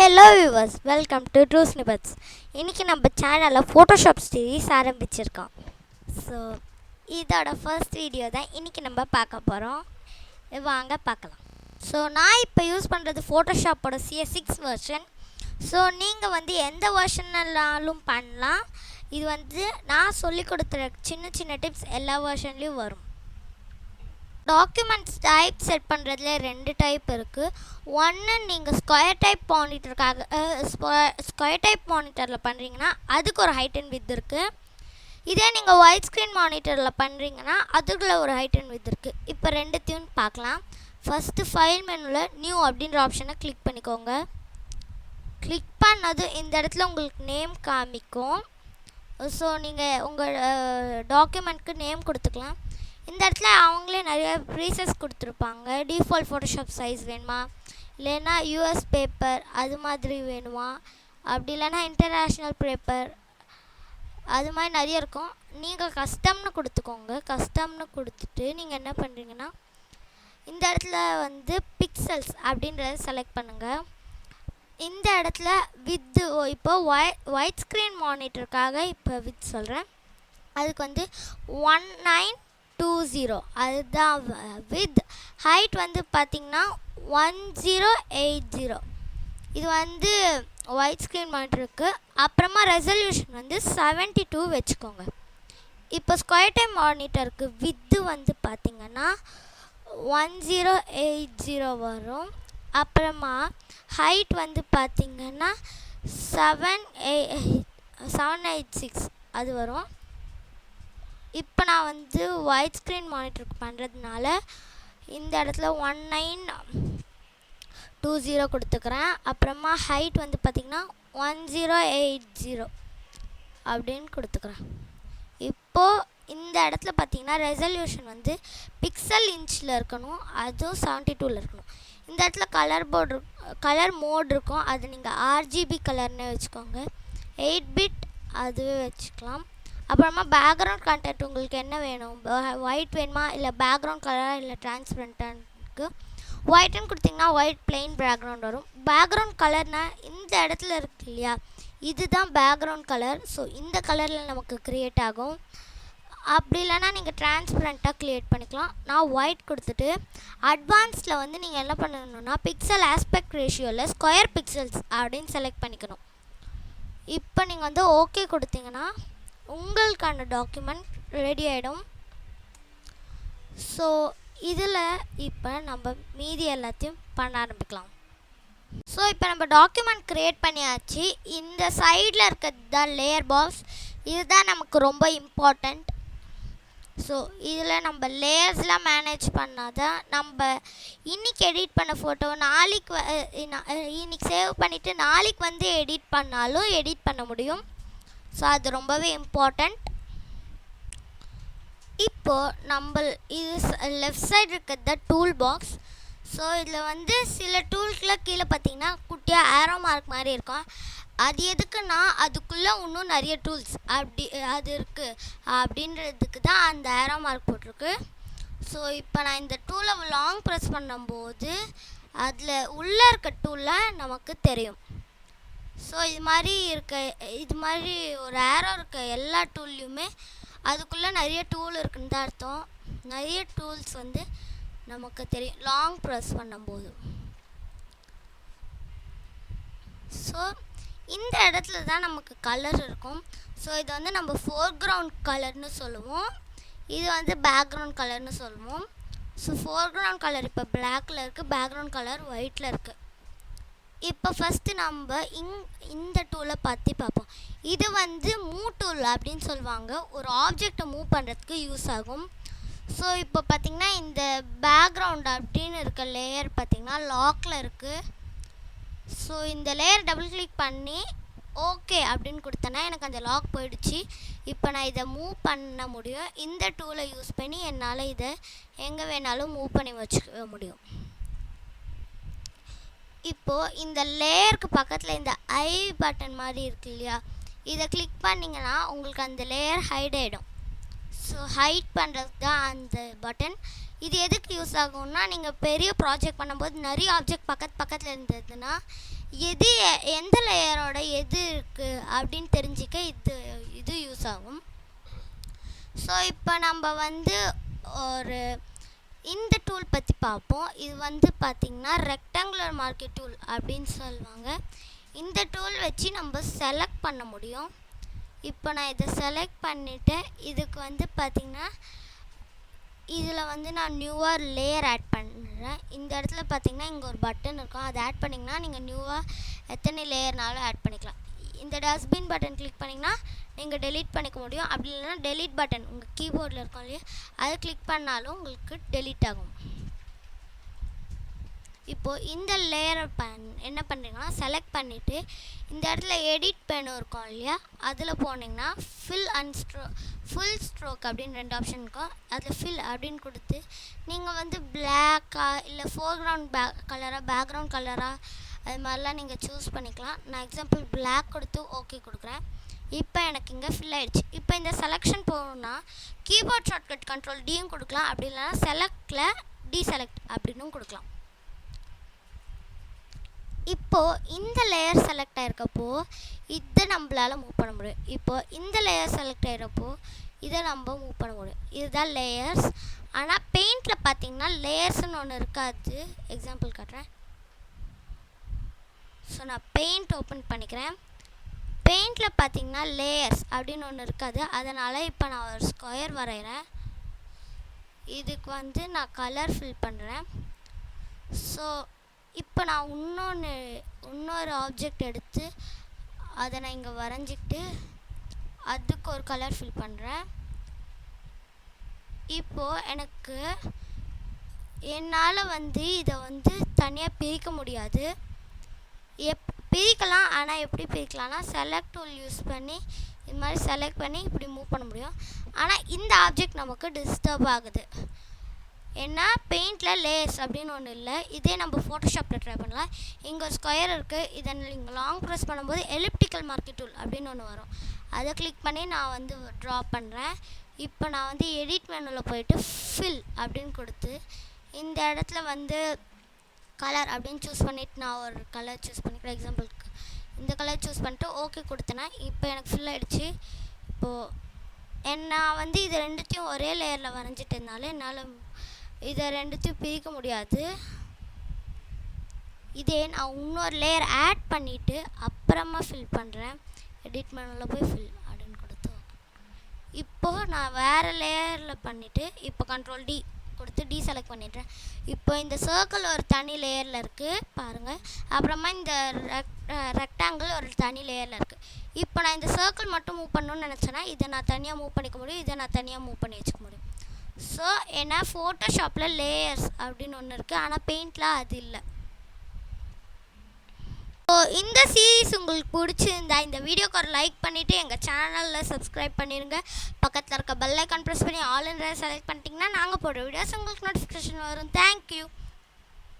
Hello viewers, welcome to Snippets. இன்னைக்கு நம்ம சேனலில் ஃபோட்டோஷாப் சீரிஸ் ஆரம்பிச்சிருக்கோம். ஸோ இதோட ஃபர்ஸ்ட் வீடியோ தான் இன்னைக்கு நம்ம பார்க்க போகிறோம். வாங்க பார்க்கலாம். ஸோ நான் இப்போ யூஸ் பண்ணுறது ஃபோட்டோஷாப்போட CS6 வெர்ஷன். ஸோ நீங்கள் எந்த வெர்ஷன்னாலும் பண்ணலாம். இது நான் சொல்லி கொடுத்துற சின்ன சின்ன டிப்ஸ் எல்லா வெர்ஷன்லேயும் வரும். டாக்குமெண்ட்ஸ் டைப் செட் பண்ணுறதுல ரெண்டு டைப் இருக்குது. ஒன்று நீங்கள் ஸ்கொயர் டைப் மானிட்டரில் பண்ணுறீங்கன்னா அதுக்கு ஒரு ஹைட் அண்ட் வித் இருக்குது. இதே நீங்கள் ஒயிட் ஸ்க்ரீன் மானிட்டரில் பண்ணுறீங்கன்னா அதுக்குள்ள ஒரு ஹைட் அண்ட் வித் இருக்குது. இப்போ ரெண்டுத்தையும் பார்க்கலாம். ஃபஸ்ட்டு ஃபைல் மெனுவில் நியூ அப்படின்ற ஆப்ஷனை கிளிக் பண்ணிக்கோங்க. கிளிக் பண்ணது இந்த இடத்துல உங்களுக்கு நேம் காமிக்கும். ஸோ நீங்கள் உங்கள் டாக்குமெண்ட்க்கு நேம் கொடுத்துக்கலாம். இந்த இடத்துல அவங்களே நிறைய ப்ரீசஸ் கொடுத்துருப்பாங்க. டிஃபால்ட் ஃபோட்டோஷாப் சைஸ் வேணுமா, இல்லைன்னா யூஎஸ் பேப்பர் அது மாதிரி வேணுமா, அப்படி இல்லைன்னா இன்டர்நேஷ்னல் பேப்பர், அது மாதிரி நிறைய இருக்கும். நீங்கள் கஸ்டம்னு கொடுத்துக்கோங்க. கஸ்டம்னு கொடுத்துட்டு நீங்கள் என்ன பண்ணுறீங்கன்னா இந்த இடத்துல பிக்சல்ஸ் அப்படின்றத செலக்ட் பண்ணுங்கள். இந்த இடத்துல வித்து இப்போ ஒயிட் ஸ்க்ரீன் மானிட்டருக்காக இப்போ வித் சொல்கிறேன். அதுக்கு 1920 அதுதான் வித். ஹைட் பார்த்திங்கன்னா 1080. இது ஒயிட் ஸ்க்ரீன் மானிட்டருக்கு. அப்புறமா ரெசல்யூஷன் 72 வச்சுக்கோங்க. இப்போ ஸ்கொயர் டைப் மானிட்டருக்கு வித்து பார்த்திங்கன்னா 1080 வரும். அப்புறமா ஹைட் பார்த்திங்கன்னா 786 அது வரும். இப்போ நான் ஒயிட் ஸ்க்ரீன் மானிட்டருக்கு பண்ணுறதுனால இந்த இடத்துல 1920 கொடுத்துக்கிறேன். அப்புறமா ஹைட் பார்த்திங்கன்னா 1080 அப்படின்னு கொடுத்துக்கிறேன். இப்போது இந்த இடத்துல பார்த்திங்கன்னா ரெசல்யூஷன் பிக்சல் இன்ச்சில் இருக்கணும், அதுவும் 72ல் இருக்கணும். இந்த இடத்துல கலர் மோட் இருக்கும். அது நீங்கள் RGB கலர்னே வச்சுக்கோங்க. 8 பிட் அதுவே வச்சுக்கலாம். அப்புறமா பேக்ரவுண்ட் கண்டென்ட் உங்களுக்கு என்ன வேணும், ஒயிட் வேணுமா இல்லை பேக்ரவுண்ட் கலர் இல்லை டிரான்ஸ்பரண்ட்டானுக்கு ஒயிட்டுன்னு கொடுத்திங்கன்னா ஒயிட் பிளெயின் பேக்ரவுண்ட் வரும். பேக்ரவுண்ட் கலர்னால் இந்த இடத்துல இருக்கு இல்லையா, இதுதான் பேக்ரவுண்ட் கலர். ஸோ இந்த கலரில் நமக்கு க்ரியேட் ஆகும். அப்படி இல்லைனா நீங்கள் டிரான்ஸ்பரண்ட்டாக க்ரியேட் பண்ணிக்கலாம். நான் ஒயிட் கொடுத்துட்டு அட்வான்ஸில் நீங்கள் என்ன பண்ணணுன்னா பிக்சல் ஆஸ்பெக்ட் ரேஷியோவில் ஸ்கொயர் பிக்சல்ஸ் அப்படின்னு செலக்ட் பண்ணிக்கணும். இப்போ நீங்கள் ஓகே கொடுத்தீங்கன்னா உங்களுக்கான டாக்குமெண்ட் ரெடி ஆகிடும். ஸோ இதில் இப்போ நம்ம மீதி எல்லாத்தையும் பண்ண ஆரம்பிக்கலாம். ஸோ இப்போ நம்ம டாக்குமெண்ட் க்ரியேட் பண்ணியாச்சு. இந்த சைடில் இருக்கிறது தான் லேயர் பாக்ஸ். இதுதான் நமக்கு ரொம்ப இம்பார்ட்டண்ட். ஸோ இதில் நம்ம லேயர்ஸ்லாம் மேனேஜ் பண்ணால் தான் நம்ம இன்றைக்கி எடிட் பண்ண ஃபோட்டோ நாளைக்கு இன்றைக்கி சேவ் பண்ணிவிட்டு நாளைக்கு எடிட் பண்ணாலும் எடிட் பண்ண முடியும். ஸோ அது ரொம்பவே இம்பார்ட்டண்ட். இப்போது நம்ம இது லெஃப்ட் சைடு இருக்கிறது தான் டூல் பாக்ஸ். ஸோ இதில் சில டூல்ஸ்லாம் கீழே பார்த்திங்கன்னா குட்டியாக ஆரோ மார்க் மாதிரி இருக்கும். அது எதுக்குன்னா அதுக்குள்ளே இன்னும் நிறைய டூல்ஸ் அது இருக்குது அப்படின்றதுக்கு தான் அந்த ஆரோ மார்க் போட்டிருக்கு. ஸோ இப்போ நான் இந்த டூலை லாங் ப்ரெஸ் பண்ணும்போது அதில் உள்ளே இருக்க டூலில் நமக்கு தெரியும். ஸோ இது மாதிரி ஒரு ஆரோ இருக்க எல்லா டூல்லையுமே அதுக்குள்ளே நிறைய டூல் இருக்குன்னு தான் அர்த்தம். நிறைய டூல்ஸ் நமக்கு தெரியும் லாங் ப்ரெஸ் பண்ணும்போது. ஸோ இந்த இடத்துல தான் நமக்கு கலர் இருக்கும். ஸோ இது நம்ம ஃபோர்க்ரவுண்ட் கலர்னு சொல்லுவோம். இது பேக்ரவுண்ட் கலர்னு சொல்லுவோம். ஸோ ஃபோர்க்ரவுண்ட் கலர் இப்போ பிளாக்கில் இருக்குது, பேக்ரவுண்ட் கலர் ஒயிட்டில் இருக்குது. இப்போ ஃபஸ்ட்டு நம்ம இந்த டூலை பற்றி பார்ப்போம். இது மூவ் டூல் அப்படின்னு சொல்லுவாங்க. ஒரு ஆப்ஜெக்டை மூவ் பண்ணுறதுக்கு யூஸ் ஆகும். ஸோ இப்போ பார்த்திங்கன்னா இந்த பேக்ரவுண்ட் அப்படின்னு இருக்க லேயர் பார்த்திங்கன்னா லாக்கில் இருக்குது. ஸோ இந்த லேயர் டபுள் கிளிக் பண்ணி ஓகே அப்படின்னு கொடுத்தேன்னா எனக்கு அந்த லாக் போயிடுச்சு. இப்போ நான் இதை மூவ் பண்ண முடியும். இந்த டூலை யூஸ் பண்ணி என்னால் இதை எங்கே வேணாலும் மூவ் பண்ணி வச்சுக்க முடியும். இப்போது இந்த லேயருக்கு பக்கத்தில் இந்த ஐ பட்டன் மாதிரி இருக்கு இல்லையா, இதை கிளிக் பண்ணிங்கன்னா உங்களுக்கு அந்த லேயர் ஹைட் ஆகிடும். ஸோ ஹைட் பண்ணுறதுக்கு தான் அந்த பட்டன். இது எதுக்கு யூஸ் ஆகும்னா நீங்கள் பெரிய ப்ராஜெக்ட் பண்ணும்போது நிறைய ஆப்ஜெக்ட் பக்கத்தில் இருந்ததுன்னா எது எந்த லேயரோட எது இருக்குது அப்படின்னு தெரிஞ்சிக்க இது யூஸ் ஆகும். ஸோ இப்போ நம்ம வந்து ஒரு இந்த டூல் பற்றி பார்ப்போம். இது வந்து பார்த்திங்கன்னா ரெக்டாங்குலர் மார்க்கெட் டூல் அப்படின்னு சொல்லுவாங்க. இந்த டூல் வச்சு நம்ம செலக்ட் பண்ண முடியும். இப்போ நான் இதை செலக்ட் பண்ணிவிட்டு இதுக்கு வந்து பார்த்திங்கன்னா இதில் வந்து நான் நியூவாக லேயர் ஆட் பண்ணுறேன். இந்த இடத்துல பார்த்திங்கன்னா இங்கே ஒரு பட்டன் இருக்கும். அதை ஆட் பண்ணிங்கன்னா நீங்கள் நியூவாக எத்தனை லேயர்னாலும் ஆட் பண்ணிக்கலாம். இந்த டஸ்ட்பின் பட்டன் கிளிக் பண்ணிங்கன்னா நீங்கள் டெலீட் பண்ணிக்க முடியும். அப்படி இல்லைன்னா டெலீட் பட்டன் உங்கள் கீபோர்டில் இருக்கும் இல்லையா, அதை கிளிக் பண்ணாலும் உங்களுக்கு டெலீட் ஆகும். இப்போது இந்த லேயரை என்ன பண்ணுறீங்கன்னா செலக்ட் பண்ணிவிட்டு இந்த இடத்துல எடிட் மெனு இருக்கும் இல்லையா, அதில் போனீங்கன்னா ஃபுல் ஸ்ட்ரோக் அப்படின்னு 2 ஆப்ஷன் இருக்கும். அதில் ஃபில் அப்படின்னு கொடுத்து நீங்கள் வந்து பிளாக்காக இல்லை ஃபோர்க்ரவுண்ட் பேக்ரவுண்ட் கலராக அது மாதிரிலாம் நீங்கள் சூஸ் பண்ணிக்கலாம். நான் எக்ஸாம்பிள் பிளாக் கொடுத்து ஓகே கொடுக்குறேன். இப்போ எனக்கு இங்கே ஃபில் ஆகிடுச்சு. இப்போ இந்த செலெக்ஷன் போகணுன்னா கீபோர்ட் ஷார்ட்கட் கண்ட்ரோல் டியும் கொடுக்கலாம். அப்படி இல்லைன்னா செலக்டில் டீசெலக்ட் அப்படின்னும் கொடுக்கலாம். இப்போது இந்த லேயர் செலக்ட் ஆகிருக்கப்போ இதை நம்மளால் மூவ் பண்ண முடியும். இப்போது இந்த லேயர் செலக்ட் ஆகிருப்போ இதை நம்ம மூவ் பண்ண முடியும். இதுதான் லேயர்ஸ். ஆனால் பெயிண்டில் பார்த்தீங்கன்னா லேயர்ஸ்னு ஒன்று இருக்காது. எக்ஸாம்பிள் காட்டுறேன். ஸோ நான் பெயிண்ட் ஓப்பன் பண்ணிக்கிறேன். பெயிண்டில் பார்த்தீங்கன்னா லேயர்ஸ் அப்படின்னு ஒன்று இருக்காது. அதனால் இப்போ நான் ஒரு ஸ்கொயர் வரைகிறேன். இதுக்கு வந்து நான் கலர் ஃபில் பண்ணுறேன். ஸோ இப்போ நான் இன்னொரு ஆப்ஜெக்ட் எடுத்து அதை நான் இங்கே வரைஞ்சிக்கிட்டு அதுக்கு ஒரு கலர் ஃபில் பண்ணுறேன். இப்போது எனக்கு என்னால் வந்து இதை வந்து தனியாக பிரிக்க முடியாது. பிரிக்கலாம். ஆனால் எப்படி பிரிக்கலாம்னா செலக்ட் டூல் யூஸ் பண்ணி இது மாதிரி செலக்ட் பண்ணி இப்படி மூவ் பண்ண முடியும். ஆனால் இந்த ஆப்ஜெக்ட் நமக்கு டிஸ்டர்ப் ஆகுது. ஏன்னா பெயிண்டில் லேயர்ஸ் அப்படின்னு ஒன்று இல்லை. இதே நம்ம ஃபோட்டோஷாப்பில் ட்ரை பண்ணலாம். இங்கே ஒரு ஸ்கொயர் இருக்குது. இதை நீங்கள் லாங் ப்ரெஸ் பண்ணும்போது எலிப்டிக்கல் மார்க்கெட் டூல் அப்படின்னு ஒன்று வரும். அதை கிளிக் பண்ணி நான் வந்து ட்ரா பண்ணுறேன். இப்போ நான் வந்து எடிட் மெனுவில் போயிட்டு ஃபில் அப்படின்னு கொடுத்து இந்த இடத்துல வந்து கலர் அப்படின்னு சூஸ் பண்ணிவிட்டு நான் ஒரு கலர் சூஸ் பண்ணிக்கிறேன். எக்ஸாம்பிளுக்கு இந்த கலர் சூஸ் பண்ணிட்டு ஓகே கொடுத்தேன்னா இப்போ எனக்கு ஃபில் ஆகிடுச்சு. இப்போது நான் வந்து இது ரெண்டுத்தையும் ஒரே லேயரில் வரைஞ்சிட்டு இருந்தாலும் என்னால் இதை ரெண்டுத்தையும் பிரிக்க முடியாது. இதே நான் இன்னொரு லேயர் ஆட் பண்ணிவிட்டு அப்புறமா ஃபில் பண்ணுறேன். எடிட் மெனுவில் போய் ஃபில் அப்படின்னு கொடுத்து இப்போது நான் வேறு லேயரில் பண்ணிவிட்டு இப்போ கண்ட்ரோல் டி கொடுத்து டீசெலக்ட் பண்ணிடுறேன். இப்போ இந்த சர்க்கிள் ஒரு தனி லேயரில் இருக்குது பாருங்கள். அப்புறமா இந்த ரெக்டாங்கிள் ஒரு தனி லேயரில் இருக்குது. இப்போ நான் இந்த சர்க்கிள் மட்டும் மூவ் பண்ணணும்னு நினச்சேன்னா இதை நான் தனியாக மூவ் பண்ணிக்க முடியும். இதை நான் தனியாக மூவ் பண்ணி வச்சுக்க முடியும். ஸோ ஏன்னா ஃபோட்டோஷாப்பில் லேயர்ஸ் அப்படின்னு ஒன்று இருக்குது. ஆனால் பெயிண்டில் அது இல்லை. ஸோ இந்த சீரீஸ் உங்களுக்கு பிடிச்சிருந்தா இந்த வீடியோக்கு ஒரு லைக் பண்ணிவிட்டு எங்கள் சேனலில் சப்ஸ்கிரைப் பண்ணிடுங்க. பக்கத்தில் இருக்க பெல் ஐக்கான் ப்ரெஸ் பண்ணி ஆல் இன் செலக்ட் பண்ணிட்டீங்கன்னா நாங்கள் போடுற வீடியோஸ் உங்களுக்கு நோட்டிஃபிகேஷன் வரும். தேங்க்யூ.